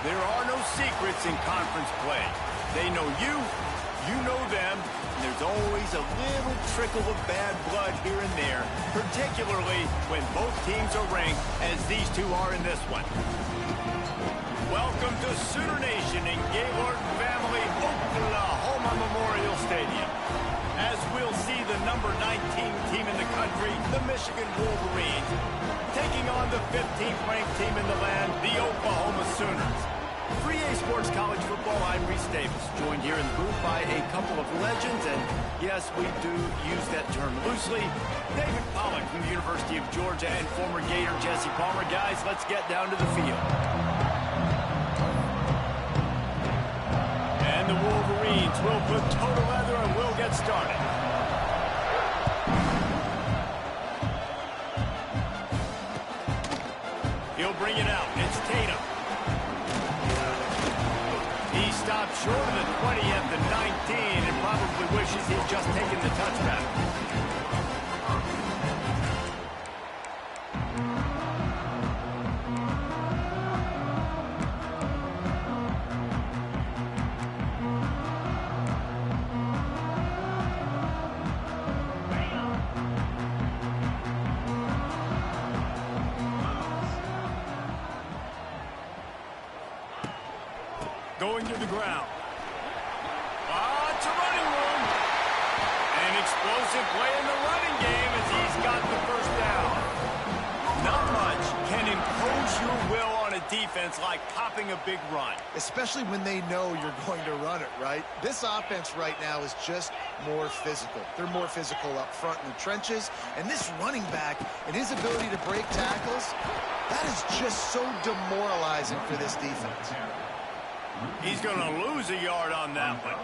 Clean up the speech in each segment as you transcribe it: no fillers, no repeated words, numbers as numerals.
There are no secrets in conference play. They know you, you know them, and there's always a little trickle of bad blood here and there, particularly when both teams are ranked, as these two are in this one. Welcome to Sooner Nation in Gaylord Family Oklahoma Memorial Stadium. As we'll see the number 19 team in the country, the Michigan Wolverines, taking on the 15th ranked team in the land, the Oklahoma Sooners. For EA Sports College Football, I'm Reese Davis, joined here in the booth by a couple of legends, and yes, we do use that term loosely. David Pollack from the University of Georgia and former Gator Jesse Palmer. Guys, let's get down to the field. And the Wolverines will put toe to leather and we'll get started. He'll bring it out. It's Tatum. He stopped short of the 20 at the 19 and probably wishes he'd just taken the touchback. Going to the ground. It's a running room. An explosive play in the running game as he's got the first down. Not much can impose your will on a defense like popping a big run. Especially when they know you're going to run it, right? This offense right now is just more physical. They're more physical up front in the trenches. And this running back and his ability to break tackles, that is just so demoralizing for this defense. He's going to lose a yard on that one.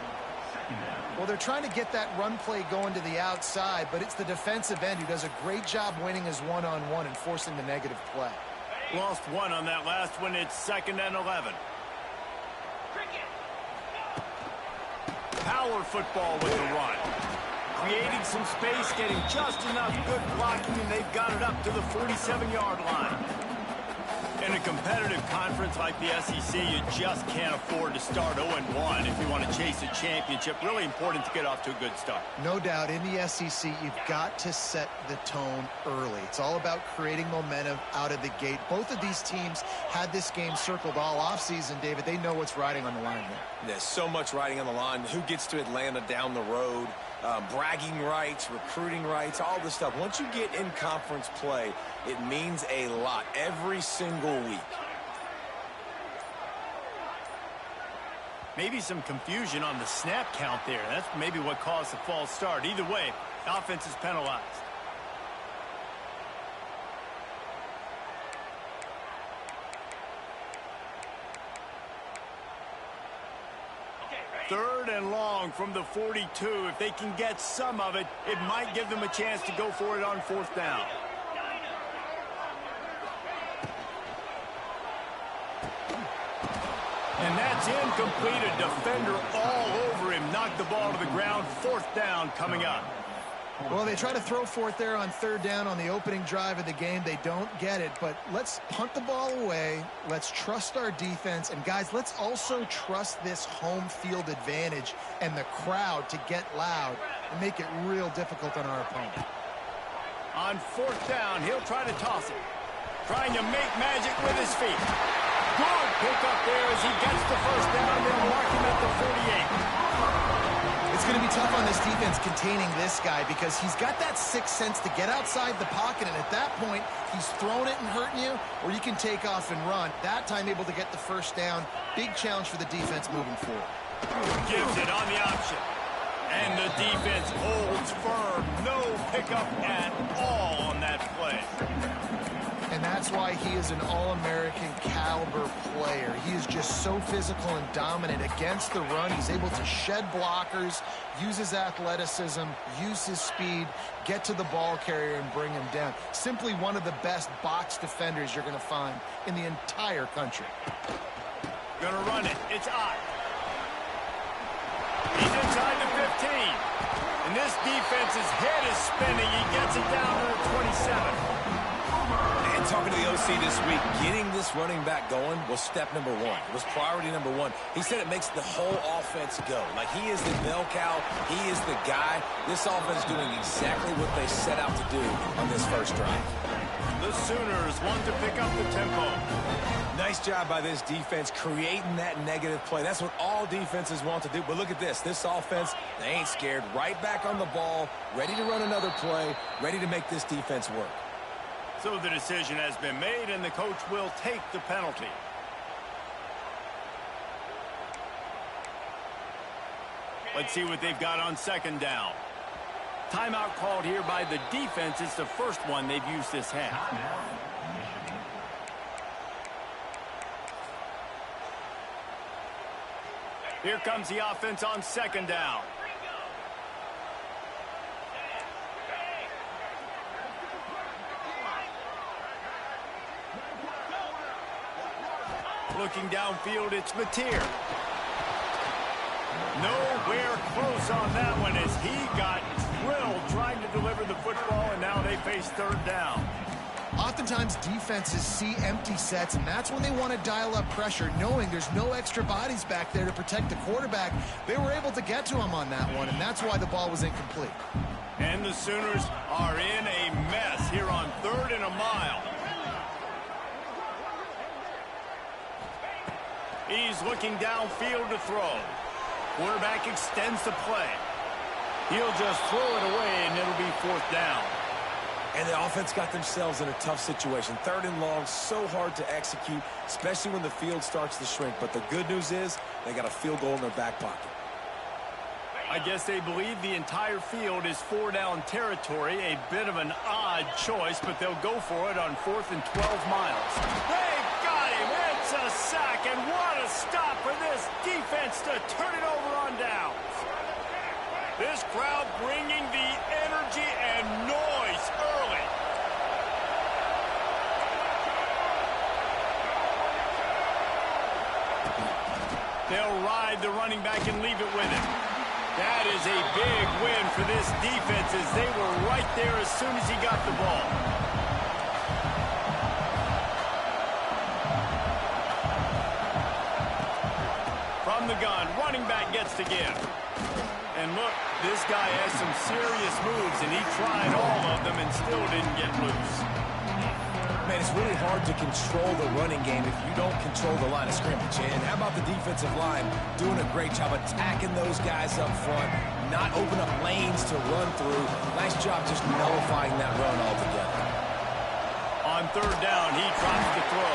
Well, they're trying to get that run play going to the outside, but it's the defensive end who does a great job winning his one-on-one and forcing the negative play. Lost one on that last one. It's 2nd and 11. Power football with the run. Creating some space, getting just enough good blocking, and they've got it up to the 47-yard line. In a competitive conference like the SEC, you just can't afford to start 0-1 if you want to chase a championship. Really important to get off to a good start. No doubt, in the SEC, you've got to set the tone early. It's all about creating momentum out of the gate. Both of these teams had this game circled all offseason, David. They know what's riding on the line here. There's so much riding on the line. Who gets to Atlanta down the road? Bragging rights, recruiting rights, all this stuff. Once you get in conference play, it means a lot every single week. Maybe some confusion on the snap count there. That's maybe what caused the false start. Either way, offense is penalized. Third and long from the 42. If they can get some of it, it might give them a chance to go for it on 4th down. And that's incomplete. A defender all over him. Knocked the ball to the ground. 4th down coming up. Well, they try to throw for it there on 3rd down on the opening drive of the game. They don't get it, but let's punt the ball away. Let's trust our defense. And, guys, let's also trust this home field advantage and the crowd to get loud and make it real difficult on our opponent. On 4th down, he'll try to toss it. Trying to make magic with his feet. Good pick up there as he gets the first down. They'll mark him at the 48. It's going to be tough on this defense containing this guy because he's got that sixth sense to get outside the pocket, and at that point, he's throwing it and hurting you, or you can take off and run. That time able to get the first down. Big challenge for the defense moving forward. Gives it on the option. And the defense holds firm. No pickup at all on that play. And that's why he is an All-American caliber player. He is just so physical and dominant against the run. He's able to shed blockers, use his athleticism, use his speed, get to the ball carrier and bring him down. Simply one of the best box defenders you're going to find in the entire country. Gonna run it. It's Ott. He's inside the 15. And this defense's head is spinning. He gets it down to the 27. And talking to the OC this week, getting this running back going was step number one. It was priority number one. He said it makes the whole offense go. Like, he is the bell cow. He is the guy. This offense is doing exactly what they set out to do on this first drive. The Sooners want to pick up the tempo. Nice job by this defense creating that negative play. That's what all defenses want to do. But look at this. This offense, they ain't scared. Right back on the ball, ready to run another play, ready to make this defense work. So the decision has been made, and the coach will take the penalty. Let's see what they've got on second down. Timeout called here by the defense. It's the first one they've used this half. Here comes the offense on second down. Looking downfield, it's Mateer. Nowhere close on that one as he got drilled trying to deliver the football, and now they face third down. Oftentimes defenses see empty sets, and that's when they want to dial up pressure, knowing there's no extra bodies back there to protect the quarterback. They were able to get to him on that one, and that's why the ball was incomplete. And the Sooners are in a mess here on 3rd and a mile. He's looking downfield to throw. Quarterback extends the play. He'll just throw it away, and it'll be 4th down. And the offense got themselves in a tough situation. 3rd and long, so hard to execute, especially when the field starts to shrink. But the good news is they got a field goal in their back pocket. I guess they believe the entire field is 4-down territory. A bit of an odd choice, but they'll go for it on 4th and 12 miles. They've got him. It's a sack, and what a stop for this defense to turn it over on downs. This crowd bringing the energy and noise early. They'll ride the running back and leave it with him. That is a big win for this defense as they were right there as soon as he got the ball. From the gun, running back gets to give. And look, this guy has some serious moves, and he tried all of them and still didn't get loose. Man, it's really hard to control the running game if you don't control the line of scrimmage. And how about the defensive line doing a great job attacking those guys up front, not open up lanes to run through. Nice job just nullifying that run altogether. On 3rd down, he drops the throw.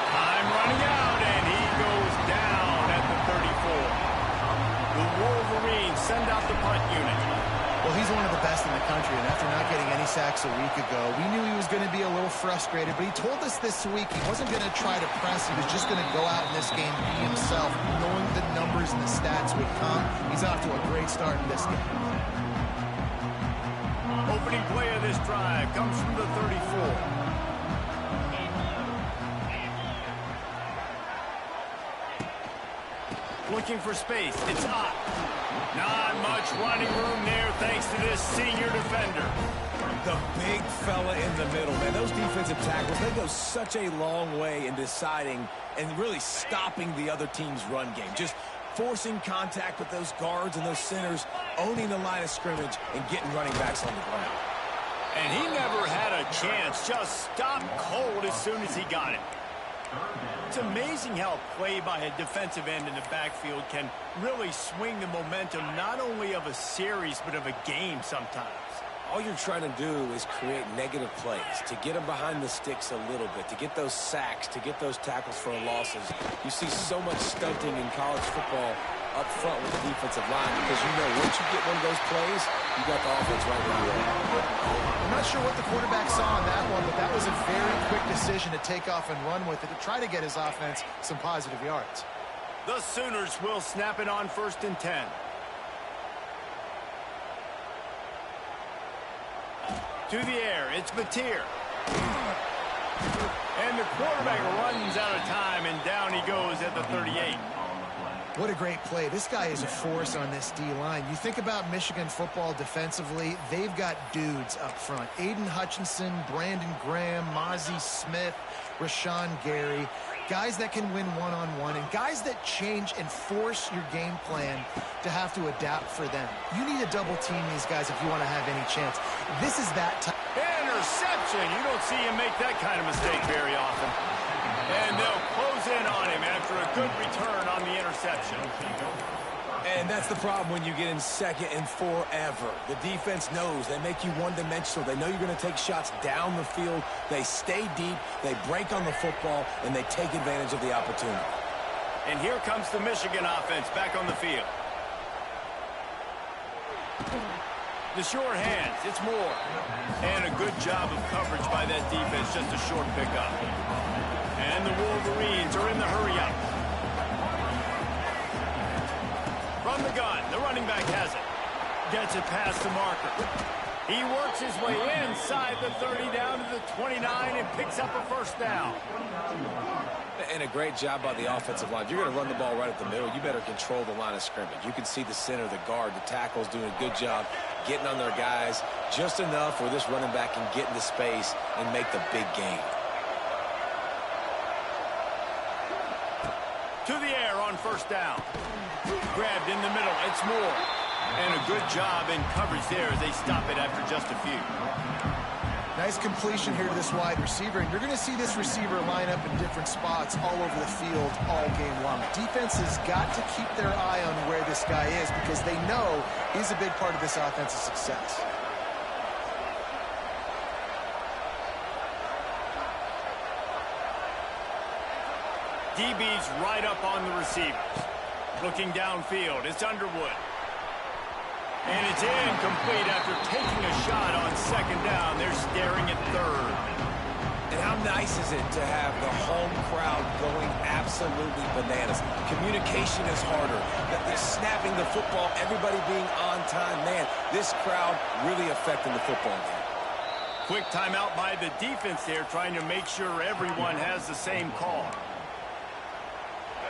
Time running out, and he goes down at the 34. The Wolverines send out the punt unit. Well, he's one of the best in the country, and after not getting any sacks a week ago, we knew he was going to be a little frustrated, but he told us this week he wasn't going to try to press. He was just going to go out in this game, be himself, knowing the numbers and the stats would come. He's off to a great start in this game. Opening play of this drive comes from the 34. Looking for space. It's Ott. Not much running room there thanks to this senior defender. The big fella in the middle, man. Those defensive tackles, they go such a long way in deciding and really stopping the other team's run game. Just forcing contact with those guards and those centers, owning the line of scrimmage, and getting running backs on the ground. And he never had a chance. Just stopped cold as soon as he got it. It's amazing how play by a defensive end in the backfield can really swing the momentum not only of a series but of a game sometimes. All you're trying to do is create negative plays, to get them behind the sticks a little bit, to get those sacks, to get those tackles for losses. You see so much stunting in college football up front with the defensive line because you know once you get one of those plays, you got the offense right where you are. I'm not sure what the quarterback saw on that one, but that was a very quick decision to take off and run with it to try to get his offense some positive yards. The Sooners will snap it on 1st and 10. To the air, it's Mateer. And the quarterback runs out of time, and down he goes at the 38. What a great play. This guy is a force on this D-line. You think about Michigan football defensively, they've got dudes up front. Aiden Hutchinson, Brandon Graham, Mozzie Smith, Rashawn Gary. Guys that can win one-on-one and guys that change and force your game plan to have to adapt for them. You need to double team these guys if you want to have any chance. This is that time. Interception. You don't see him make that kind of mistake very often. And they'll close in on him after a good return on the interception. And that's the problem when you get in second and forever. The defense knows. They make you one-dimensional. They know you're going to take shots down the field. They stay deep. They break on the football, and they take advantage of the opportunity. And here comes the Michigan offense back on the field. The short hands, it's Moore. And a good job of coverage by that defense, just a short pickup. And the Wolverines are in the hurry-up. From the gun, the running back has it. Gets it past the marker. He works his way inside the 30 down to the 29 and picks up a first down. And a great job by the offensive line. If you're going to run the ball right at the middle, you better control the line of scrimmage. You can see the center, the guard, the tackles doing a good job getting on their guys just enough where this running back can get into space and make the big game. To the air on first down. Grabbed in the middle. It's Moore. And a good job in coverage there as they stop it after just a few. Nice completion here to this wide receiver, and you're going to see this receiver line up in different spots all over the field all game long. Defense has got to keep their eye on where this guy is because they know he's a big part of this offensive success. DB's right up on the receivers. Looking downfield, it's Underwood. And it's incomplete after taking a shot on second down. They're staring at third. And how nice is it to have the home crowd going absolutely bananas? Communication is harder. They're snapping the football, everybody being on time. Man, this crowd really affecting the football game. Quick timeout by the defense there, trying to make sure everyone has the same call.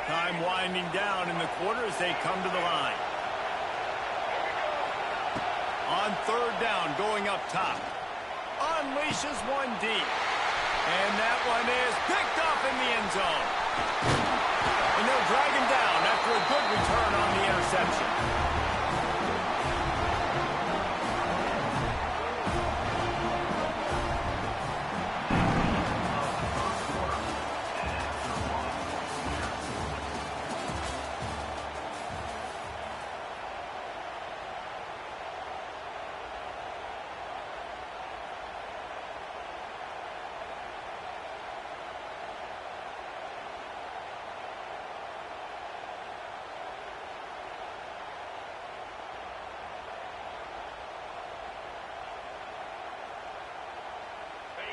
Time winding down in the quarter as they come to the line. On third down, going up top. Unleashes one deep. And that one is picked off in the end zone. And they'll drag him down after a good return on the interception.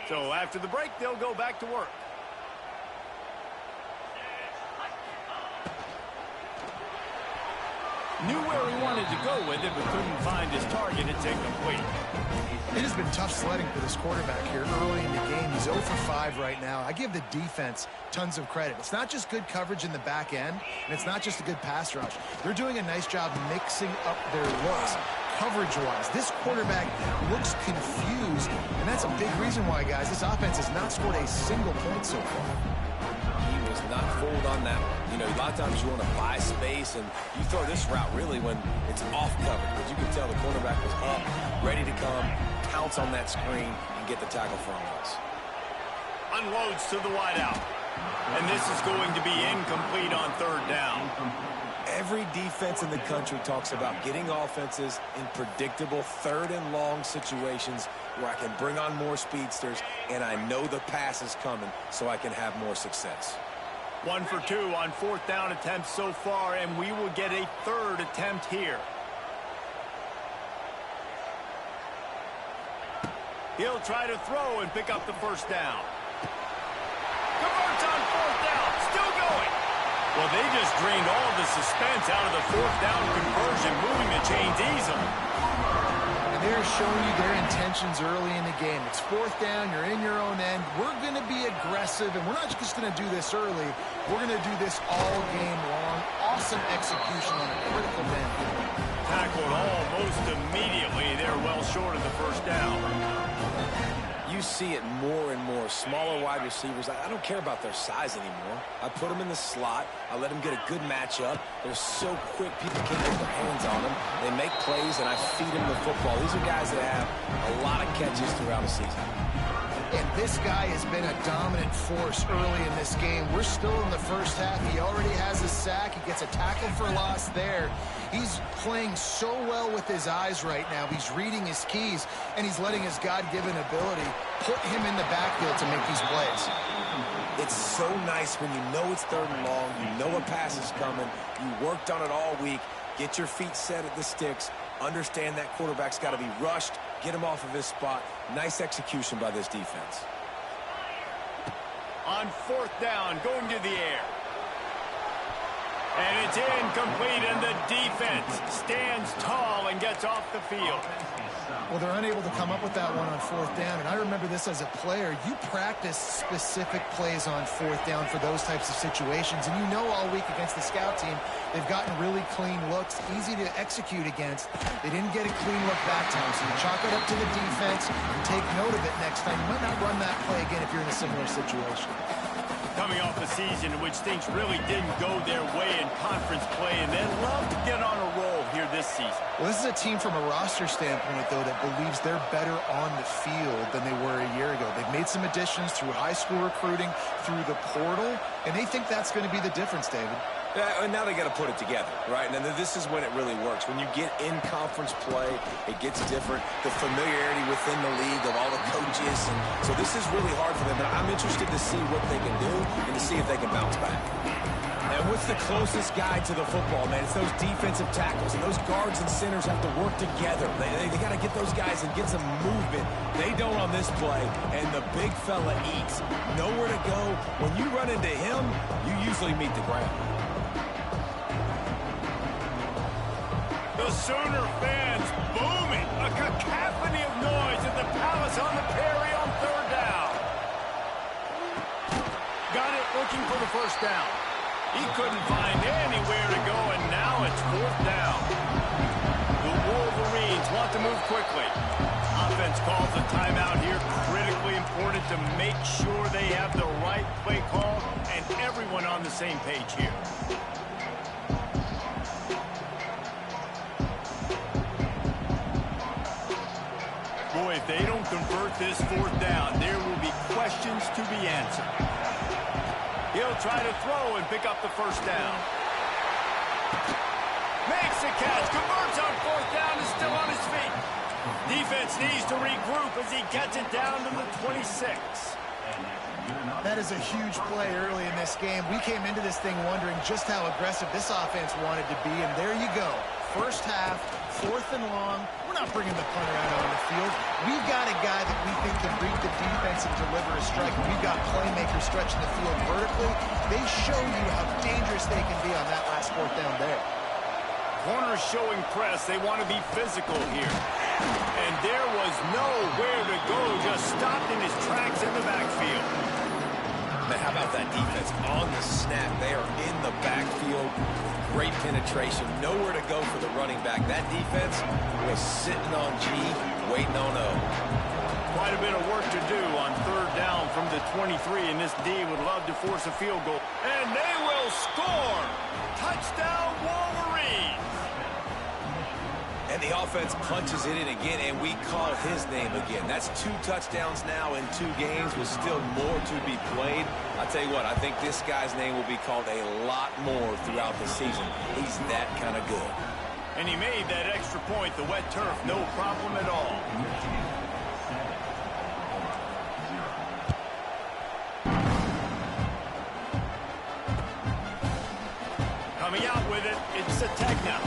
So after the break, they'll go back to work. Knew where he wanted to go with it, but couldn't find his target. It's incomplete. It has been tough sledding for this quarterback here early in the game. He's 0 for 5 right now. I give the defense tons of credit. It's not just good coverage in the back end, and it's not just a good pass rush. They're doing a nice job mixing up their looks. Coverage-wise, this quarterback looks confused, and that's a big reason why, guys, this offense has not scored a single point so far. He was not fooled on that one. You know, a lot of times you want to buy space, and you throw this route really when it's off cover, but you can tell the quarterback was up, ready to come, pounce on that screen, and get the tackle for us. Unloads to the wideout. And this is going to be incomplete on third down. Every defense in the country talks about getting offenses in predictable third and long situations where I can bring on more speedsters and I know the pass is coming so I can have more success. 1 for 2 on fourth down attempts so far, and we will get a third attempt here. He'll try to throw and pick up the first down. Converts on fourth down, still going. Well, they just drained all the suspense out of the fourth down conversion, moving the chains easily. And they're showing you their intentions early in the game. It's fourth down, you're in your own end. We're going to be aggressive, and we're not just going to do this early. We're going to do this all game long. Awesome execution on a critical man. Tackled almost immediately. They're well short of the first down. You see it more and more. Smaller wide receivers, I don't care about their size anymore. I put them in the slot. I let them get a good matchup. They're so quick, people can't get their hands on them. They make plays, and I feed them the football. These are guys that have a lot of catches throughout the season. And this guy has been a dominant force early in this game. We're still in the first half. He already has a sack. He gets a tackle for loss there. He's playing so well with his eyes right now. He's reading his keys, and he's letting his God-given ability put him in the backfield to make these plays. It's so nice when you know it's third and long, you know a pass is coming, you worked on it all week, get your feet set at the sticks, understand that quarterback's got to be rushed, get him off of his spot. Nice execution by this defense. On fourth down, going to the air. And it's incomplete, and the defense stands tall and gets off the field. Well, they're unable to come up with that one on fourth down, and I remember this as a player. You practice specific plays on fourth down for those types of situations, and you know all week against the scout team, they've gotten really clean looks, easy to execute against. They didn't get a clean look that time, so you chalk it up to the defense and take note of it next time. You might not run that play again if you're in a similar situation. Coming off a season in which things really didn't go their way in conference play, and they'd love to get on a roll here this season. Well, this is a team from a roster standpoint, though, that believes they're better on the field than they were a year ago. They've made some additions through high school recruiting, through the portal, and they think that's going to be the difference, David. Yeah, and now they got to put it together, right? And then this is when it really works. When you get in conference play, it gets different. The familiarity within the league of all the coaches. And so this is really hard for them. But I'm interested to see what they can do and to see if they can bounce back. And what's the closest guy to the football, man? It's those defensive tackles. And those guards and centers have to work together. They got to get those guys and get some movement. They don't on this play. And the big fella eats. Nowhere to go. When you run into him, you usually meet the ground. The Sooner fans booming. A cacophony of noise at the Palace on the Perry on third down. Got it looking for the first down. He couldn't find anywhere to go, and now it's fourth down. The Wolverines want to move quickly. Offense calls a timeout here. Critically important to make sure they have the right play call and everyone on the same page here. Boy, if they don't convert this fourth down, there will be questions to be answered. He'll try to throw and pick up the first down. Makes the catch, converts on fourth down, is still on his feet. Defense needs to regroup as he gets it down to the 26. That is a huge play early in this game. We came into this thing wondering just how aggressive this offense wanted to be, and there you go. First half, fourth and long. We're not bringing the punter out on the field. We've got a guy that we think can read the defense and deliver a strike. We've got playmakers stretching the field vertically. They show you how dangerous they can be on that last fourth down there. Corners showing press. They want to be physical here. And there was nowhere to go. Just stopped in his tracks in the backfield. But how about that defense on the snap? They are in the backfield. Great penetration. Nowhere to go for the running back. That defense was sitting on G, waiting on O. Quite a bit of work to do on third down from the 23, and this D would love to force a field goal. And they will score! Touchdown, Wolverines! And the offense punches it in again, and we call his name again. That's 2 touchdowns now in 2 games with still more to be played. I'll tell you what, I think this guy's name will be called a lot more throughout the season. He's that kind of good. And he made that extra point, the wet turf, no problem at all. Coming out with it, it's Sategna.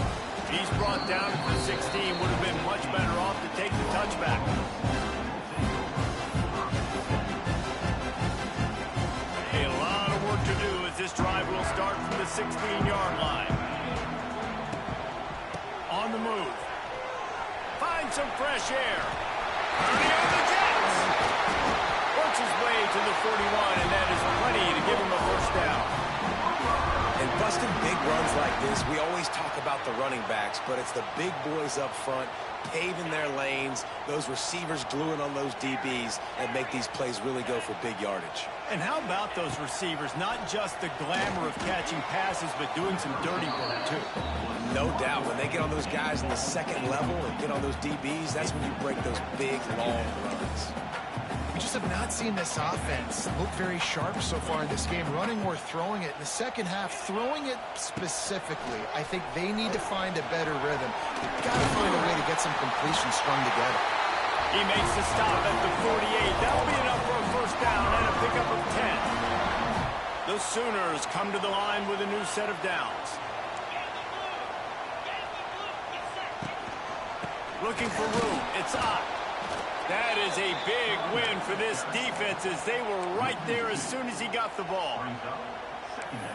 He's brought down to the 16. Would have been much better off to take the touchback. A lot of work to do as this drive will start from the 16-yard line. On the move. Finds some fresh air. Purdy on the Jets. Works his way to the 41, and that is plenty to give him a first down. And busting big runs like this, we always talk about the running backs, but it's the big boys up front paving their lanes, those receivers gluing on those DBs that make these plays really go for big yardage. And how about those receivers? Not just the glamour of catching passes, but doing some dirty work, too. No doubt. When they get on those guys in the second level and get on those DBs, that's when you break those big, long runs. We just have not seen this offense look very sharp so far in this game, running or throwing it. In the second half, throwing it specifically, I think they need to find a better rhythm. They've got to find a way to get some completions strung together. He makes the stop at the 48. That'll be enough for a first down and a pickup of 10. The Sooners come to the line with a new set of downs. Looking for room. It's up. That is a big win for this defense as they were right there as soon as he got the ball.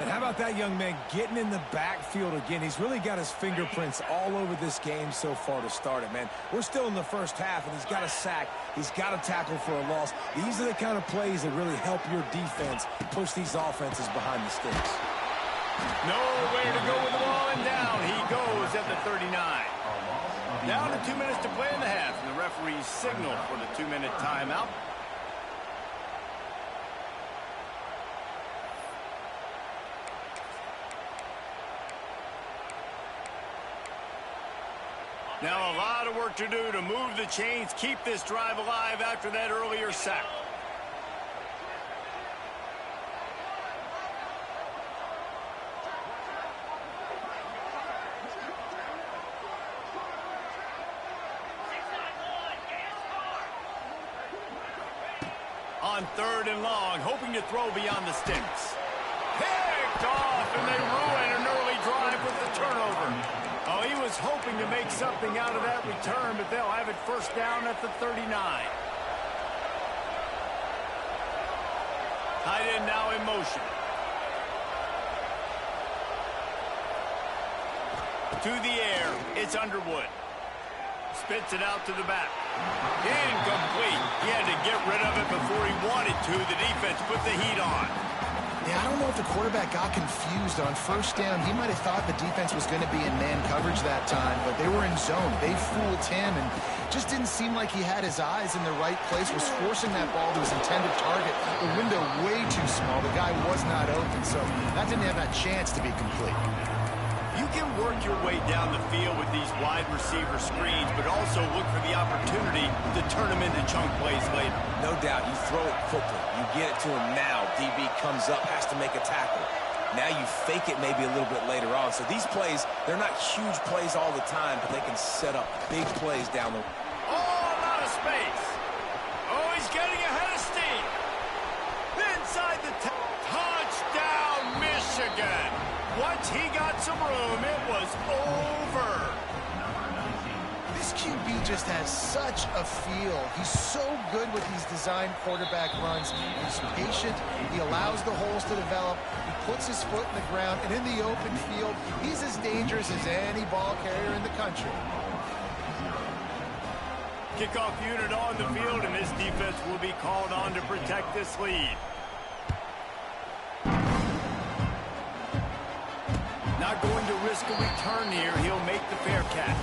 And how about that young man getting in the backfield again? He's really got his fingerprints all over this game so far to start it, man. We're still in the first half, and he's got a sack. He's got a tackle for a loss. These are the kind of plays that really help your defense push these offenses behind the sticks. Nowhere to go with the ball, and down he goes at the 39. Down to 2 minutes to play in the half, and the referee's signal for the 2-minute timeout. Now a lot of work to do to move the chains, keep this drive alive after that earlier sack. On 3rd and long, hoping to throw beyond the sticks. Picked off, and they ruin an early drive with the turnover. Oh, he was hoping to make something out of that return, but they'll have it first down at the 39. Tight end now in motion. To the air, it's Underwood. Spits it out to the back. Incomplete. He had to get rid of it before he wanted to. The defense put the heat on. Yeah, I don't know if the quarterback got confused on first down. He might have thought the defense was going to be in man coverage that time, but they were in zone. They fooled him and just didn't seem like he had his eyes in the right place, was forcing that ball to his intended target. The window way too small. The guy was not open, so that didn't have that chance to be complete. You can work your way down the field with these wide receiver screens, but also look for the opportunity to turn them into chunk plays later. No doubt, you throw it quickly. You get it to him now. DB comes up, has to make a tackle. Now you fake it maybe a little bit later on. So these plays, they're not huge plays all the time, but they can set up big plays down the... Oh, a lot of space. Oh, he's getting ahead of steam. Inside the touchdown, Michigan. Once he got some room, it was over. This QB just has such a feel. He's so good with these design quarterback runs. He's patient. He allows the holes to develop. He puts his foot in the ground. And in the open field, he's as dangerous as any ball carrier in the country. Kickoff unit on the field, and this defense will be called on to protect this lead. Not going to risk a return here. He'll make the fair catch.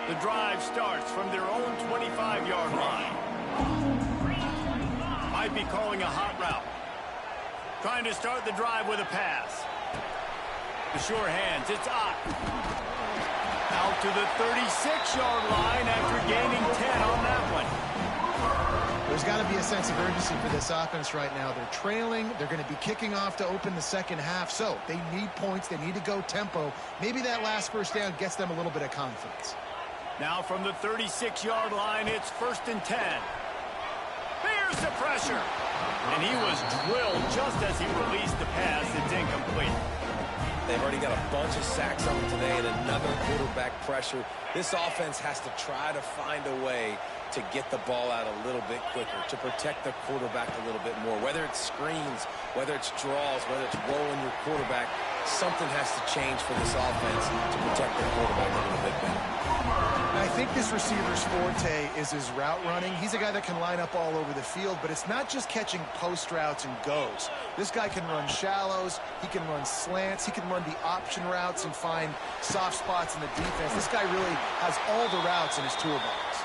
The drive starts from their own 25-yard line. Might be calling a hot route. Trying to start the drive with a pass. The sure hands, it's Ott. Out to the 36-yard line after gaining 10 on that one. There's got to be a sense of urgency for this offense right now. They're trailing. They're going to be kicking off to open the second half. So they need points. They need to go tempo. Maybe that last first down gets them a little bit of confidence. Now from the 36-yard line, it's 1st and 10. There's the pressure. And he was drilled just as he released the pass. It's incomplete. They've already got a bunch of sacks on them today and another quarterback pressure. This offense has to try to find a way to get the ball out a little bit quicker, to protect the quarterback a little bit more. Whether it's screens, whether it's draws, whether it's rolling your quarterback, something has to change for this offense to protect the quarterback a little bit better. I think this receiver's forte is his route running. He's a guy that can line up all over the field, but it's not just catching post routes and goes. This guy can run shallows, he can run slants, he can run the option routes and find soft spots in the defense. This guy really has all the routes in his toolbox.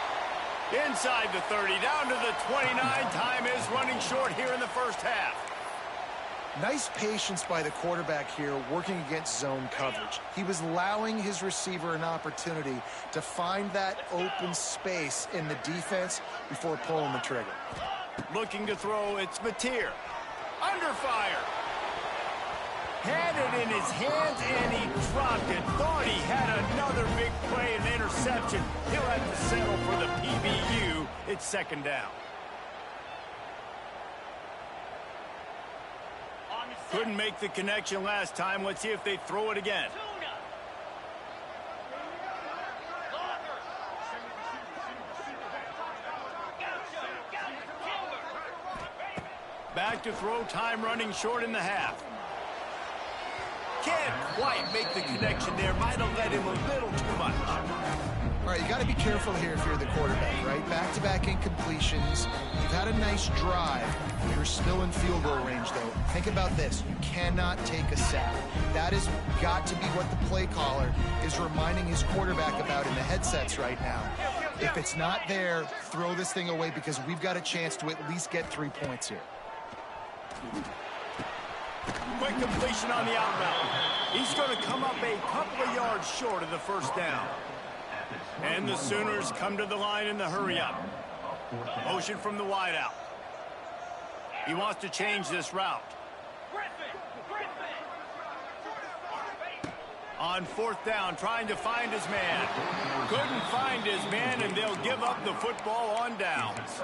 Inside the 30, down to the 29. Time is running short here in the first half. Nice patience by the quarterback here working against zone coverage. He was allowing his receiver an opportunity to find that open space in the defense before pulling the trigger. Looking to throw, it's Mateer. Under fire. Had it in his hands and he dropped it. Thought he had another big play and interception. He'll have to settle for the PBU. It's second down. Couldn't make the connection last time. Let's see if they throw it again. Back to throw, time running short in the half. Can't quite make the connection there. Might have let him a little too much. All right, you got to be careful here if you're the quarterback, right? Back-to-back incompletions. You've had a nice drive. You're still in field goal range, though. Think about this. You cannot take a sack. That has got to be what the play caller is reminding his quarterback about in the headsets right now. If it's not there, throw this thing away because we've got a chance to at least get 3 points here. Quick completion on the out route. He's going to come up a couple of yards short of the first down. And the Sooners come to the line in the hurry-up. Motion from the wideout. He wants to change this route. On fourth down, trying to find his man. Couldn't find his man, and they'll give up the football on downs.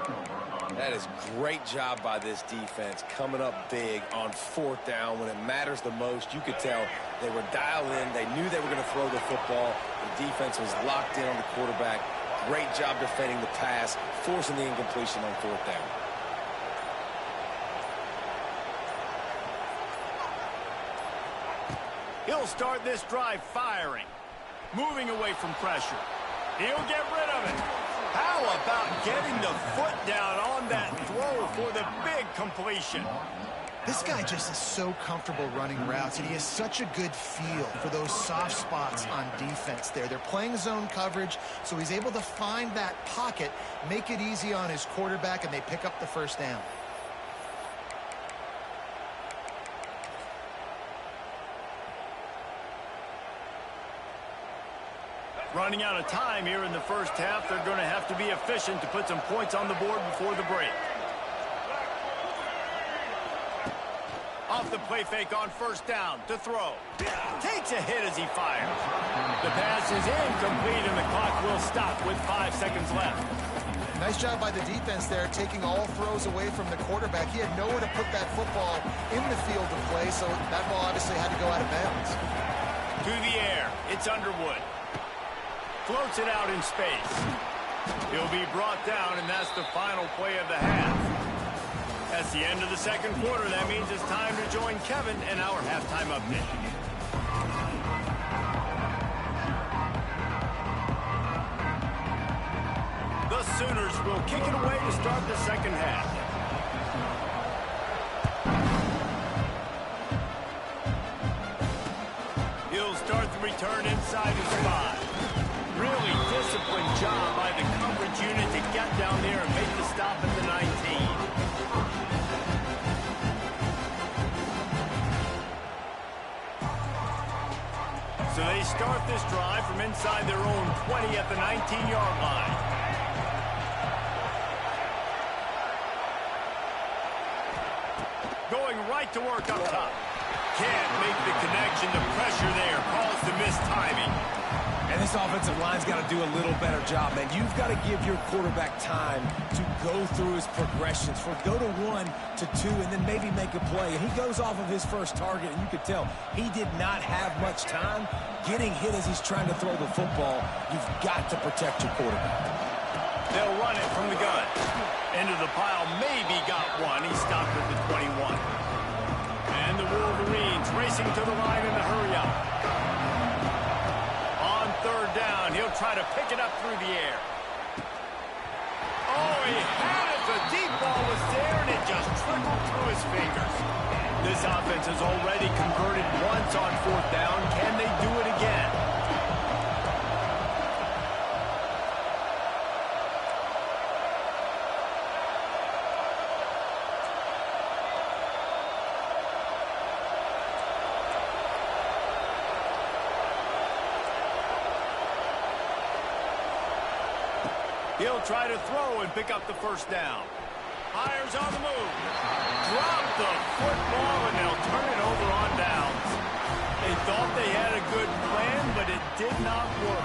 That is great job by this defense, coming up big on fourth down when it matters the most. You could tell they were dialed in. They knew they were going to throw the football. The defense was locked in on the quarterback. Great job defending the pass, forcing the incompletion on fourth down. He'll start this drive firing. Moving away from pressure. He'll get rid of it. How about getting the foot down on that throw for the big completion? This guy just is so comfortable running routes, and he has such a good feel for those soft spots on defense there. They're playing zone coverage, so he's able to find that pocket, make it easy on his quarterback, and they pick up the first down. Running out of time here in the first half. They're going to have to be efficient to put some points on the board before the break. Off the play fake on first down to throw. Takes a hit as he fires. The pass is incomplete and the clock will stop with 5 seconds left. Nice job by the defense there, taking all throws away from the quarterback. He had nowhere to put that football in the field to play, so that ball obviously had to go out of bounds. To the air. It's Underwood. Floats it out in space. He'll be brought down, and that's the final play of the half. That's the end of the second quarter. That means it's time to join Kevin in our halftime update. The Sooners will kick it away to start the second half. He'll start the return inside his spot. Really disciplined job by the coverage unit to get down there and make the stop at the 19. So they start this drive from inside their own 20 at the 19-yard line. Going right to work up top. Can't make the connection. The pressure there caused the missed timing. And this offensive line's got to do a little better job, man. You've got to give your quarterback time to go through his progressions, for go to 1 to 2, and then maybe make a play. And he goes off of his first target, and you could tell he did not have much time getting hit as he's trying to throw the football. You've got to protect your quarterback. They'll run it from the gun. Into the pile, maybe got one. He stopped at the 21. And the Wolverines racing to the line in the hurry-up. Third down, he'll try to pick it up through the air. Oh, he had it. The deep ball was there, and it just trickled through his fingers. This offense has already converted once on fourth down. Can they do it again? He'll try to throw and pick up the first down. Hires on the move. Drop the football, and they'll turn it over on downs. They thought they had a good plan, but it did not work.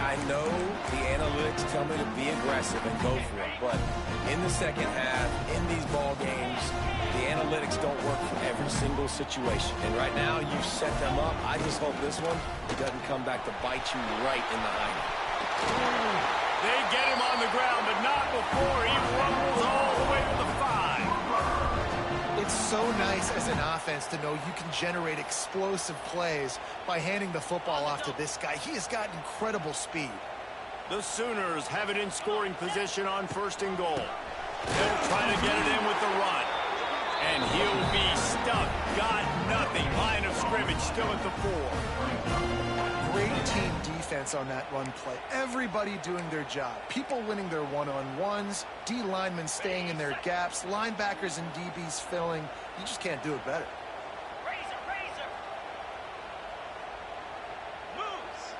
I know the analytics tell me to be aggressive and go for it, but in the second half, in these ball games, the analytics don't work for every single situation. And right now, you set them up. I just hope this one doesn't come back to bite you right in the eye. They get him on the ground, but not before he rumbles all the way to the 5. It's so nice as an offense to know you can generate explosive plays by handing the football off to this guy. He has got incredible speed. The Sooners have it in scoring position on first and goal. They'll try to get it in with the run. And he'll be stuck. Got nothing. Line of scrimmage still at the 4. Great team defense on that run play. Everybody doing their job. People winning their one-on-ones, D linemen staying in their gaps, linebackers and DBs filling. You just can't do it better. Razor. Moves.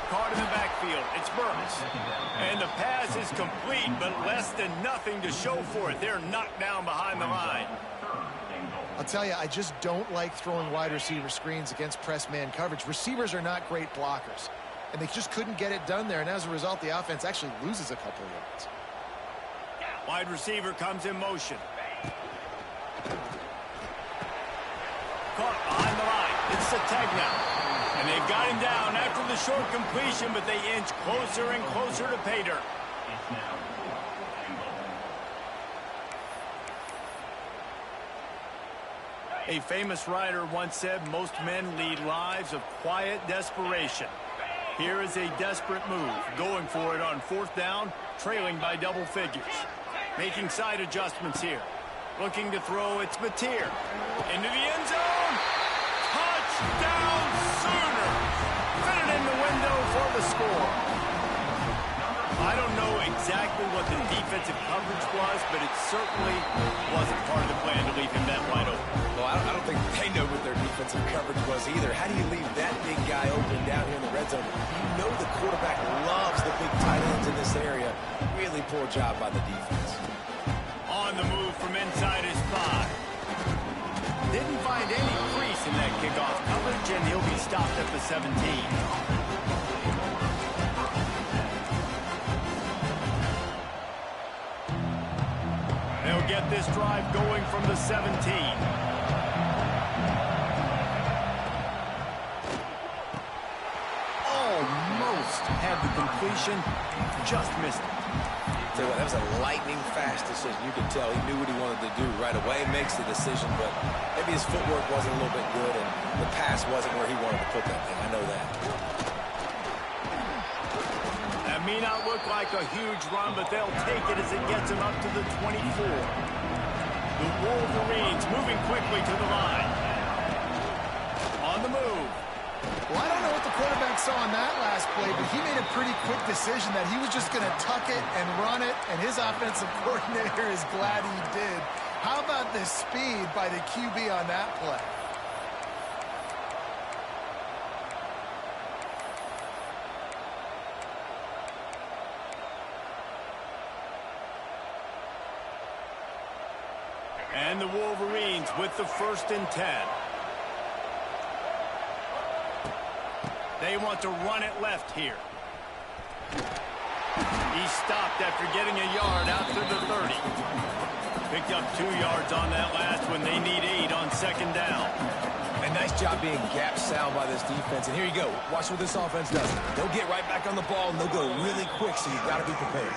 Caught in the backfield. It's Burns. And the pass is complete, but less than nothing to show for it. They're knocked down behind the line. I'll tell you, I just don't like throwing wide receiver screens against press man coverage. Receivers are not great blockers, and they just couldn't get it done there, and as a result, the offense actually loses a couple of yards. Wide receiver comes in motion. Caught behind the line. It's Sategna. And they've got him down after the short completion, but they inch closer and closer to pay dirt. A famous writer once said, most men lead lives of quiet desperation. Here is a desperate move, going for it on fourth down, trailing by double figures. Making side adjustments here. Looking to throw, it's Mateer. Into the end zone. Touchdown Sooners! Fit it in the window for the score. I don't know exactly what the defensive coverage was, but it certainly wasn't part of the plan to leave him that wide open. Well, I don't think they know what their defensive coverage was either. How do you leave that big guy open down here in the red zone? You know the quarterback loves the big tight ends in this area. Really poor job by the defense. On the move from inside his 5. Didn't find any crease in that kickoff coverage, and he'll be stopped at the 17. They'll get this drive going from the 17. Almost had the completion, just missed it. Tell you what, that was a lightning-fast decision. You could tell he knew what he wanted to do right away. Makes the decision, but maybe his footwork wasn't a little bit good, and the pass wasn't where he wanted to put that thing. I know that. That may not look like a huge run, but they'll take it as it gets him up to the 24. The Wolverines moving quickly to the line. On the move. Well, I don't know what the quarterback saw on that last play, but he made a pretty quick decision that he was just going to tuck it and run it, and his offensive coordinator is glad he did. How about the speed by the QB on that play? And the Wolverines with the 1st and 10. They want to run it left here. He stopped after getting a yard out to the 30. Picked up 2 yards on that last one. They need 8 on second down. And nice job being gap sound by this defense. And here you go. Watch what this offense does. They'll get right back on the ball, and they'll go really quick, so you've got to be prepared.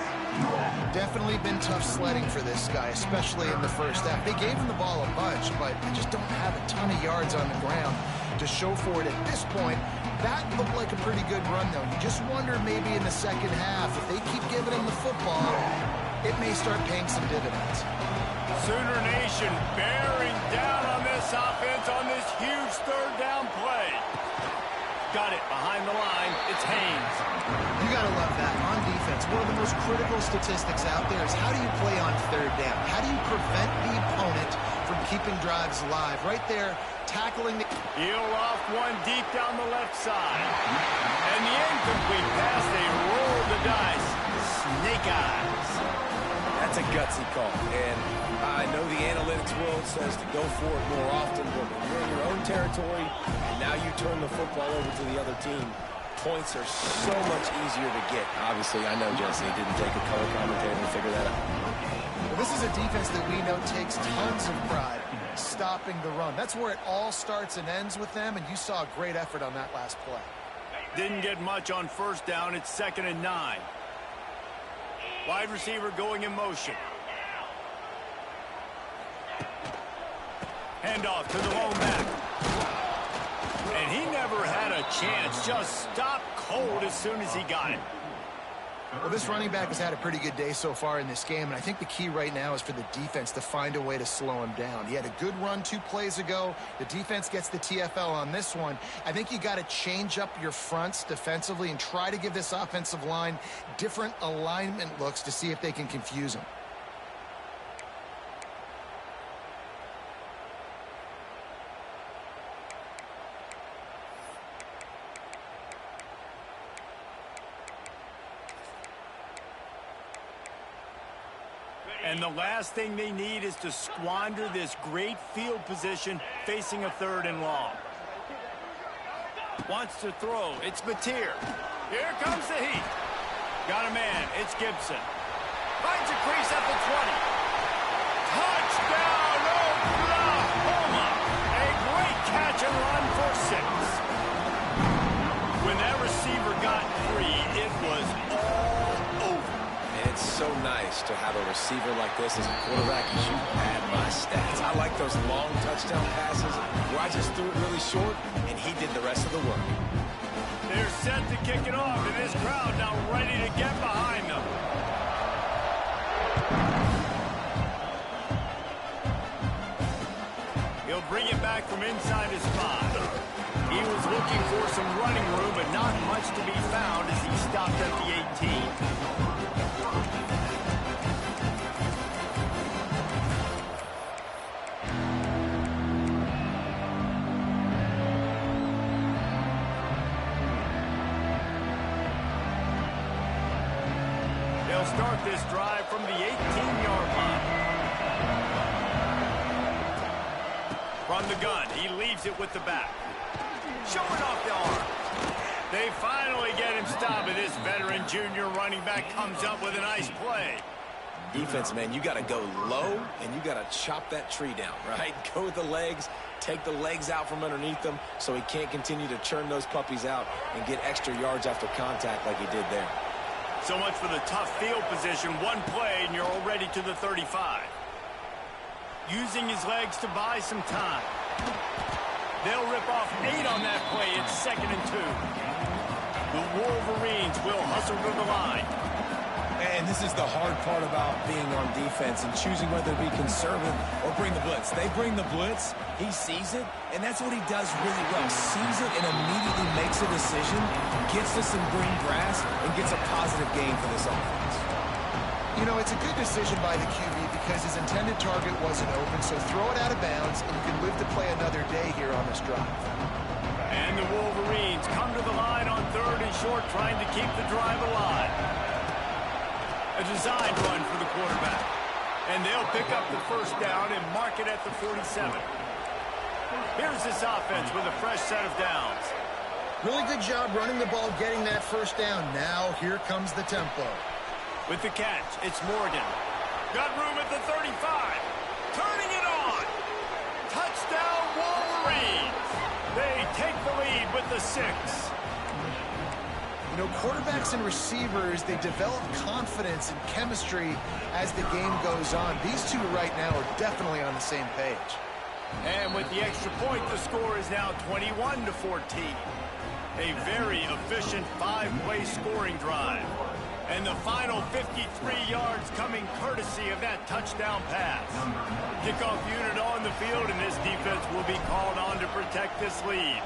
Definitely been tough sledding for this guy, especially in the first half. They gave him the ball a bunch, but they just don't have a ton of yards on the ground to show for it at this point. That looked like a pretty good run, though. You just wonder maybe in the second half, if they keep giving him the football, it may start paying some dividends. Sooner Nation bearing down on this offense on this huge third down play. Got it behind the line. It's Haynes. You got to love that. On defense, one of the most critical statistics out there is how do you play on third down? How do you prevent the opponent from keeping drives alive? Right there, tackling the... Heel off one deep down the left side. And the incomplete pass, they roll the dice. Snake eyes. That's a gutsy call. And I know the analytics world says to go for it more often, but when you're in your own territory and now you turn the football over to the other team, points are so much easier to get. Obviously, I know, Jesse, it didn't take a color commentator to figure that out. Well, this is a defense that we know takes tons of pride stopping the run. That's where it all starts and ends with them, and you saw a great effort on that last play. Didn't get much on first down. It's 2nd and 9. Wide receiver going in motion. Handoff to the lone back. And he never had a chance. Just stopped cold as soon as he got it. Well, this running back has had a pretty good day so far in this game, and I think the key right now is for the defense to find a way to slow him down. He had a good run 2 plays ago. The defense gets the TFL on this one. I think you got to change up your fronts defensively and try to give this offensive line different alignment looks to see if they can confuse him. And the last thing they need is to squander this great field position facing a 3rd and long. Wants to throw. It's Mateer. Here comes the heat. Got a man. It's Gibson. Finds a crease at the 20. Touchdown, Oklahoma. A great catch and run for 6. When that receiver got free, it was all over. It's so nice to have a receiver like this as a quarterback. You should add my stats. I like those long touchdown passes where I just threw it really short, and he did the rest of the work. They're set to kick it off, and this crowd now ready to get behind them. He'll bring it back from inside his 5. He was looking for some running room, but not much to be found as he stopped at the 18. They'll start this drive from the 18-yard line. From the gun, he leaves it with the back. Showing off the arm. They finally get him stopped, and this veteran junior running back comes up with a nice play. Defense, man, you got to go low, and you got to chop that tree down, right? Go with the legs, take the legs out from underneath them so he can't continue to churn those puppies out and get extra yards after contact like he did there. So much for the tough field position. One play, and you're already to the 35. Using his legs to buy some time. They'll rip off 8 on that play. It's 2nd and 2. The Wolverines will hustle to the line. And this is the hard part about being on defense and choosing whether to be conservative or bring the blitz. They bring the blitz, he sees it, and that's what he does really well. Sees it and immediately makes a decision, gets to some green grass, and gets a positive gain for this offense. You know, it's a good decision by the QB because his intended target wasn't open, so throw it out of bounds, and you can live to play another day here on this drive. And the Wolverines come to the line on 3rd and short, trying to keep the drive alive. A designed run for the quarterback. And they'll pick up the first down and mark it at the 47. Here's this offense with a fresh set of downs. Really good job running the ball, getting that first down. Now here comes the tempo. With the catch, it's Morgan. Got room at the 35. Turning it on. Touchdown, Wolverines. They take the lead with the 6. You know, quarterbacks and receivers, they develop confidence and chemistry as the game goes on. These two right now are definitely on the same page. And with the extra point, the score is now 21-14. A very efficient 5-play scoring drive. And the final 53 yards coming courtesy of that touchdown pass. Kickoff unit on the field, and this defense will be called on to protect this lead.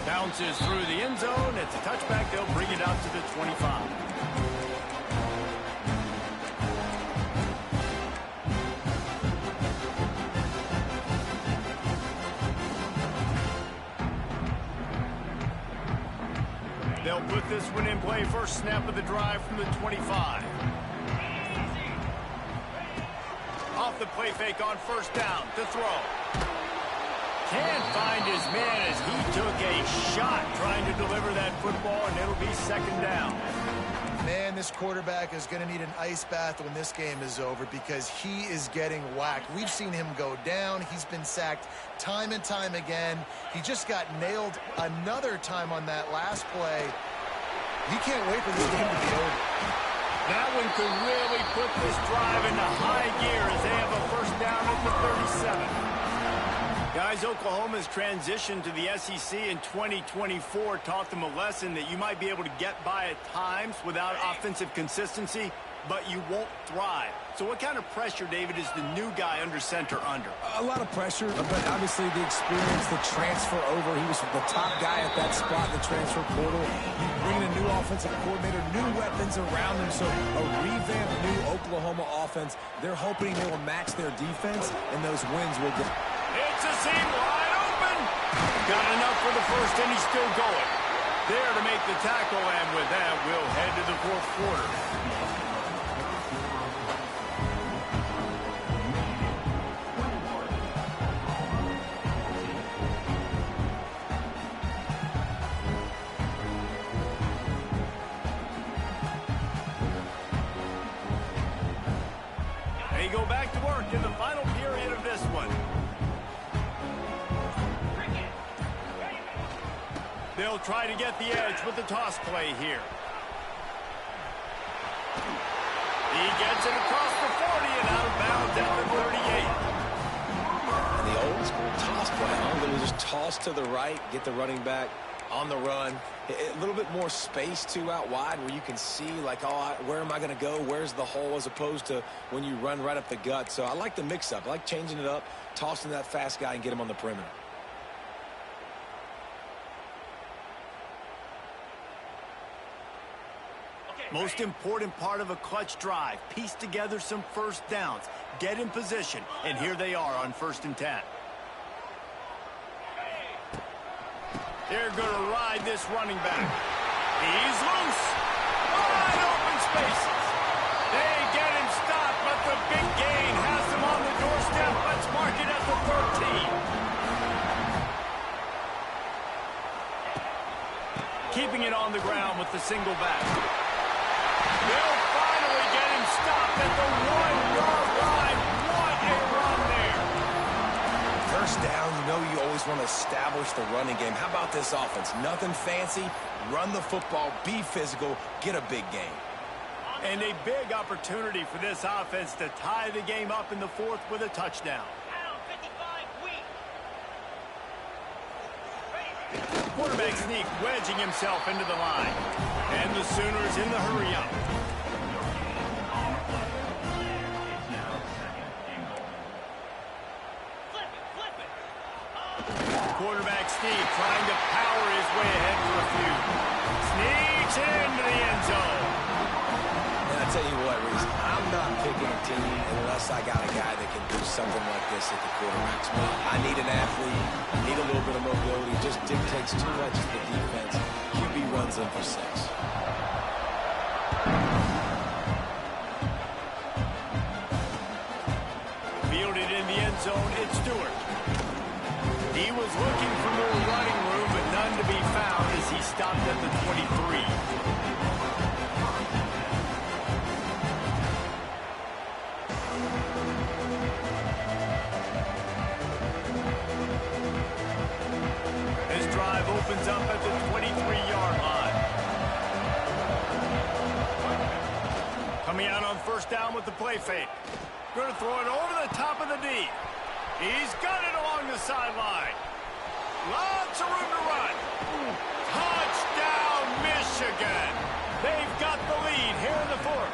Bounces through the end zone. It's a touchback. They'll bring it out to the 25. They'll put this one in play. First snap of the drive from the 25. Off the play fake on first down to throw. Can't find his man as he took a shot trying to deliver that football, and it'll be second down. Man, this quarterback is going to need an ice bath when this game is over because he is getting whacked. We've seen him go down. He's been sacked time and time again. He just got nailed another time on that last play. He can't wait for this game to be over. That one could really put this drive into high gear as they have a first down at the 37. Guys, Oklahoma's transition to the SEC in 2024 taught them a lesson that you might be able to get by at times without offensive consistency, but you won't thrive. So what kind of pressure, David, is the new guy under center under? A lot of pressure, but obviously the experience, the transfer over. He was the top guy at that spot in the transfer portal. You bring in a new offensive coordinator, new weapons around him, so a revamped new Oklahoma offense. They're hoping they will match their defense, and those wins will get. It's a seam wide open. Got enough for the first, and he's still going. There to make the tackle, and with that, we'll head to the fourth quarter. They go back to work in the final period of this one. They'll try to get the edge with the toss play here. He gets it across the 40 and out of bounds at the 38. And the old school toss play, huh? They will just toss to the right, get the running back on the run. A little bit more space, too, out wide where you can see, like, oh, where am I going to go? Where's the hole? As opposed to when you run right up the gut. So I like the mix-up. I like changing it up, tossing that fast guy and get him on the perimeter. Most important part of a clutch drive. Piece together some first downs. Get in position. And here they are on 1st and 10. They're going to ride this running back. He's loose. Wide open spaces. They get him stopped, but the big gain has him on the doorstep. Let's mark it at the 13. Keeping it on the ground with the single back. They'll finally get him stopped at the 1-yard line. What a run there. First down, you know you always want to establish the running game. How about this offense? Nothing fancy. Run the football, be physical, get a big gain. And a big opportunity for this offense to tie the game up in the 4th with a touchdown. Quarterback sneak, wedging himself into the line. And the Sooners in the hurry-up. Quarterback sneak trying to power his way ahead for a few. Sneaks into the end zone. And I tell you what, Reese, I'm not picking a team unless I got a guy that can do something like this at the quarterback spot. I need an athlete. I need a little bit of mobility. It just dictates too much of the defense. QB runs in for 6. Fielded in the end end zone, it's Stewart. He was looking for more running room, but none to be found as he stopped at the 23. This drive opens up at the 23-yard line. Coming out on first down with the play fake. Going to throw it over the top of the D. He's got it along the sideline. Lots of room to run. Touchdown, Michigan. They've got the lead here in the fourth.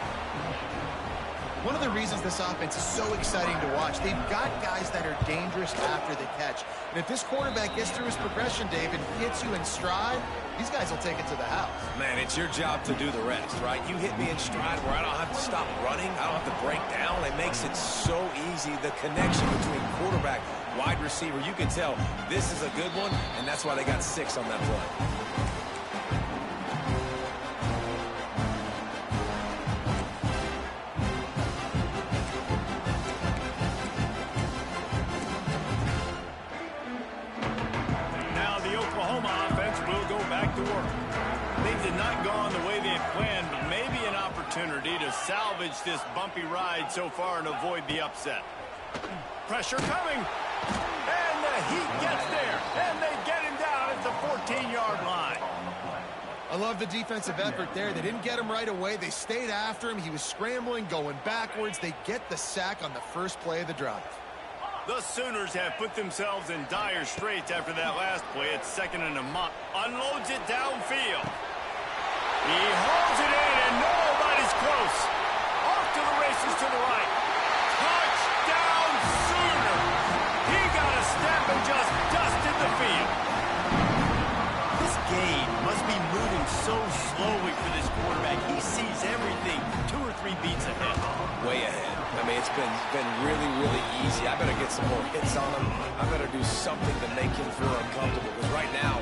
One of the reasons this offense is so exciting to watch, they've got guys that are dangerous after the catch. And if this quarterback gets through his progression, Dave, and gets you in stride, these guys will take it to the house. Man, it's your job to do the rest, right? You hit me in stride where I don't have to stop running. I don't have to break down. It makes it so easy. The connection between quarterback, wide receiver, you can tell this is a good one, and that's why they got 6 on that play. To salvage this bumpy ride so far and avoid the upset. Pressure coming. And the Heat gets there. And they get him down at the 14-yard line. I love the defensive effort there. They didn't get him right away. They stayed after him. He was scrambling, going backwards. They get the sack on the first play of the drive. The Sooners have put themselves in dire straits after that last play. It's 2nd and a month. Unloads it downfield. He holds it in, and nobody's close. Off to the races to the right. Touchdown, Sooners! He got a step and just dusted the field. This game must be moving so slowly for this quarterback. He sees everything 2 or 3 beats ahead. Way ahead. I mean, it's been really, really easy. I better get some more hits on him. I better do something to make him feel uncomfortable. Because right now,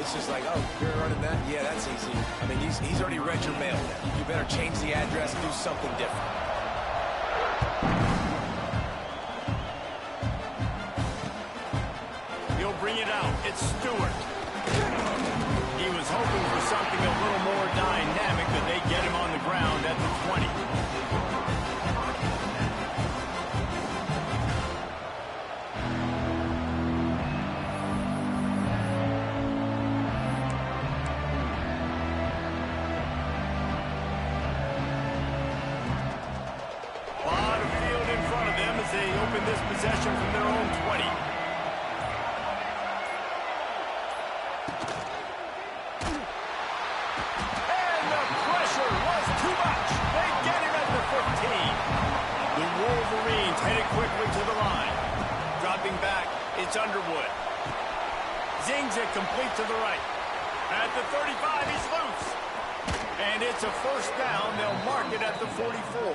it's just like, oh, you're running that? Yeah, that's easy. I mean, he's already read your mail. You better change the address and do something different. He'll bring it out. It's Stewart. He was hoping for something a little more dynamic, but they get him on the ground at the 20. They open this possession from their own 20. And the pressure was too much. They get him at the 15. The Wolverines headed quickly to the line. Dropping back, it's Underwood. Zings it complete to the right. At the 35, he's loose. And it's a first down. They'll mark it at the 44.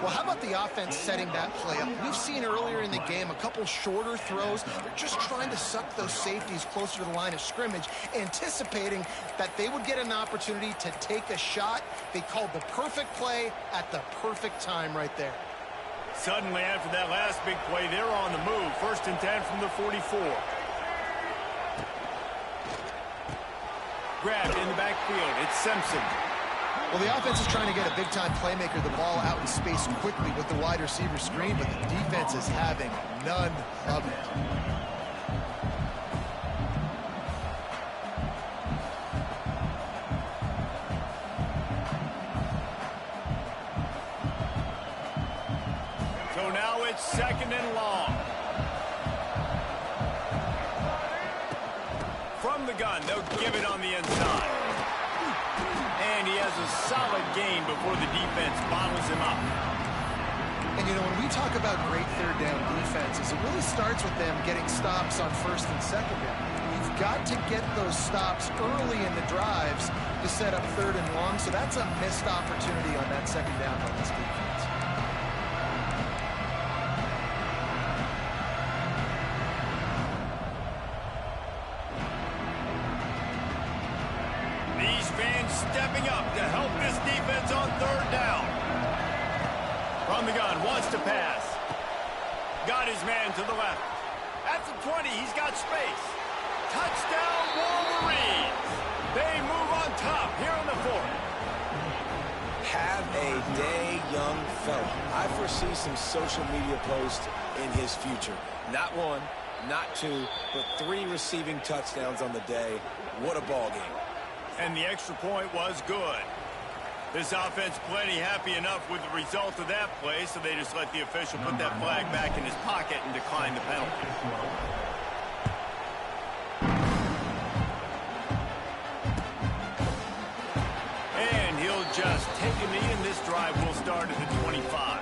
Well, how about the offense setting that play up? We've seen earlier in the game a couple shorter throws. They're just trying to suck those safeties closer to the line of scrimmage, anticipating that they would get an opportunity to take a shot. They called the perfect play at the perfect time right there. Suddenly, after that last big play, they're on the move. 1st and 10 from the 44. Grabbed in the backfield. It's Simpson. Well, the offense is trying to get a big-time playmaker the ball out in space quickly with the wide receiver screen, but the defense is having none of it. So now it's 2nd and long. From the gun, they'll give it on the inside. And he has a solid gain before the defense bottles him up. And, you know, when we talk about great third down defenses, it really starts with them getting stops on 1st and 2nd down. You've got to get those stops early in the drives to set up 3rd and long, so that's a missed opportunity on that 2nd down by this defense. Stepping up to help this defense on 3rd down. From the gun, wants to pass. Got his man to the left. At the 20, he's got space. Touchdown, Wolverines. They move on top here in the fourth. Have a day, young fella. I foresee some social media posts in his future. Not one, not two, but 3 receiving touchdowns on the day. What a ball game. And the extra point was good. This offense plenty happy enough with the result of that play, so they just let the official put that flag back in his pocket and decline the penalty. And he'll just take a knee, and this drive will start at the 25.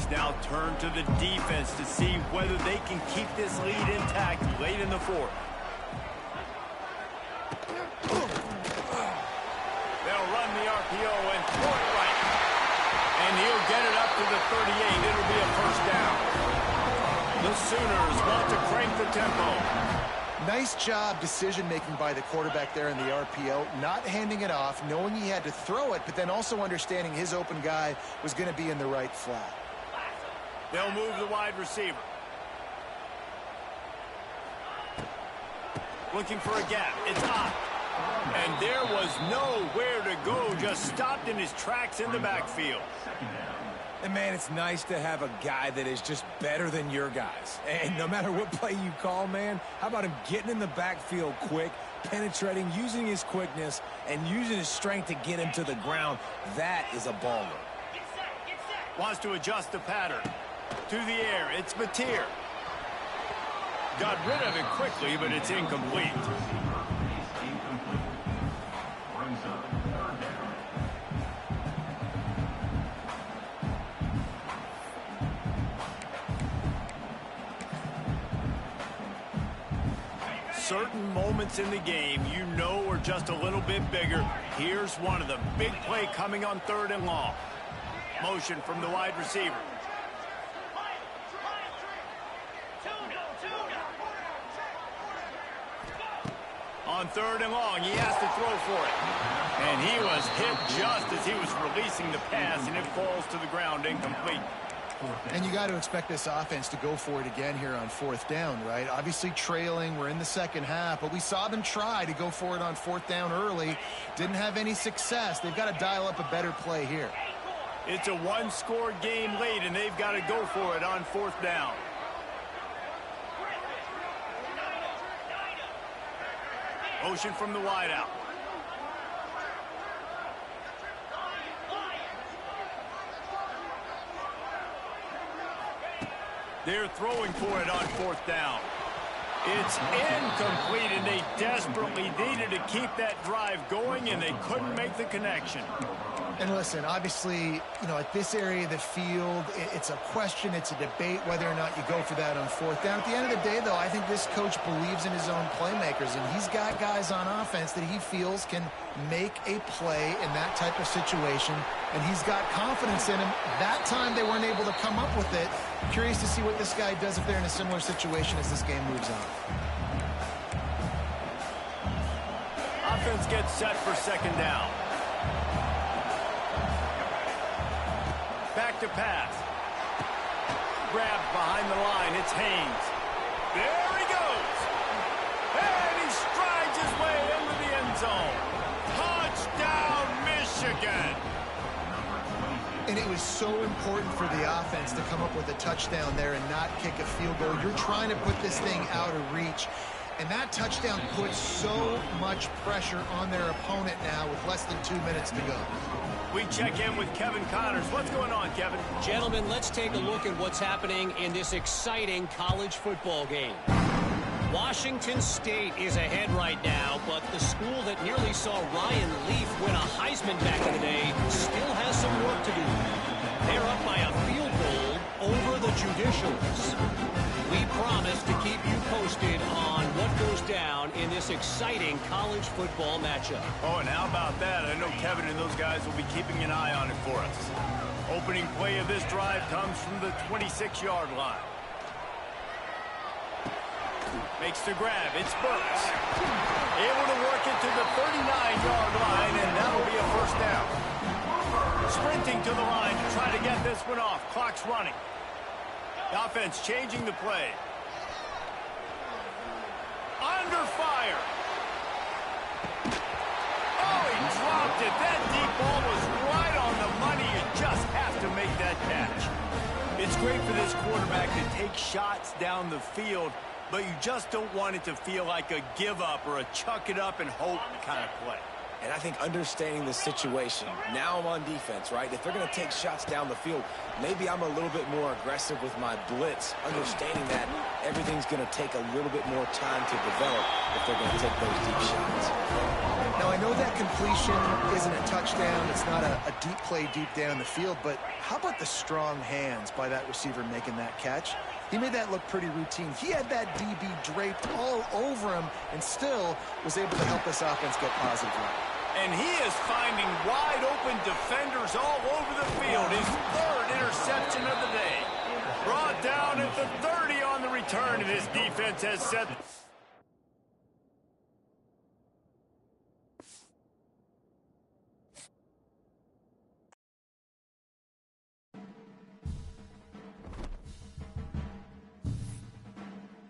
Now turn to the defense to see whether they can keep this lead intact late in the fourth. They'll run the RPO and throw it right. And he'll get it up to the 38. It'll be a first down. The Sooners want to crank the tempo. Nice job decision-making by the quarterback there in the RPO, not handing it off, knowing he had to throw it, but then also understanding his open guy was going to be in the right flat. They'll move the wide receiver. Looking for a gap. It's up. And there was nowhere to go. Just stopped in his tracks in the backfield. And, man, it's nice to have a guy that is just better than your guys. And no matter what play you call, man, how about him getting in the backfield quick, penetrating, using his quickness, and using his strength to get him to the ground? That is a baller. Wants to adjust the pattern. To the air, it's Mateer. Got rid of it quickly, but it's incomplete. Certain moments in the game you know are just a little bit bigger. Here's one of them. Big play coming on 3rd and long. Motion from the wide receiver. On 3rd and long, he has to throw for it. And he was hit just as he was releasing the pass, and it falls to the ground incomplete. And you got to expect this offense to go for it again here on 4th down, right? Obviously trailing, we're in the second half, but we saw them try to go for it on 4th down early. Didn't have any success. They've got to dial up a better play here. It's a one-score game late, and they've got to go for it on 4th down. Motion from the wideout. They're throwing for it on 4th down. It's incomplete, and they desperately needed to keep that drive going, and they couldn't make the connection. And listen, obviously, you know, at this area of the field, it's a question, it's a debate whether or not you go for that on 4th down. At the end of the day, though, I think this coach believes in his own playmakers, and he's got guys on offense that he feels can make a play in that type of situation, and he's got confidence in him. That time they weren't able to come up with it. Curious to see what this guy does if they're in a similar situation as this game moves on. Offense gets set for 2nd down. Back to pass. Grabbed behind the line. It's Haynes. There he goes. And he strides his way into the end zone. Touchdown, Michigan. And it was so important for the offense to come up with a touchdown there and not kick a field goal. You're trying to put this thing out of reach. And that touchdown puts so much pressure on their opponent now with less than 2 minutes to go. We check in with Kevin Connors. What's going on, Kevin? Gentlemen, let's take a look at what's happening in this exciting college football game. Washington State is ahead right now, but the school that nearly saw Ryan Leaf win a Heisman back in the day still has some work to do. They're up by a field goal over the Judicials. We promise to keep you posted on what goes down in this exciting college football matchup. Oh, and how about that? I know Kevin and those guys will be keeping an eye on it for us. Opening play of this drive comes from the 26-yard line. Makes the grab. It's Burks. Able to work it to the 39-yard line, and that'll be a first down. Sprinting to the line to try to get this one off. Clock's running. The offense changing the play. Under fire. Oh, he dropped it. That deep ball was right on the money. You just have to make that catch. It's great for this quarterback to take shots down the field, but you just don't want it to feel like a give-up or a chuck-it-up-and-hope kind of play. And I think understanding the situation, now I'm on defense, right? If they're going to take shots down the field, maybe I'm a little bit more aggressive with my blitz, understanding that everything's going to take a little bit more time to develop if they're going to take those deep shots. Now, I know that completion isn't a touchdown. It's not a deep play deep down the field, but how about the strong hands by that receiver making that catch? He made that look pretty routine. He had that DB draped all over him and still was able to help this offense get positive light. And he is finding wide-open defenders all over the field. His third interception of the day. Brought down at the 30 on the return, and his defense has set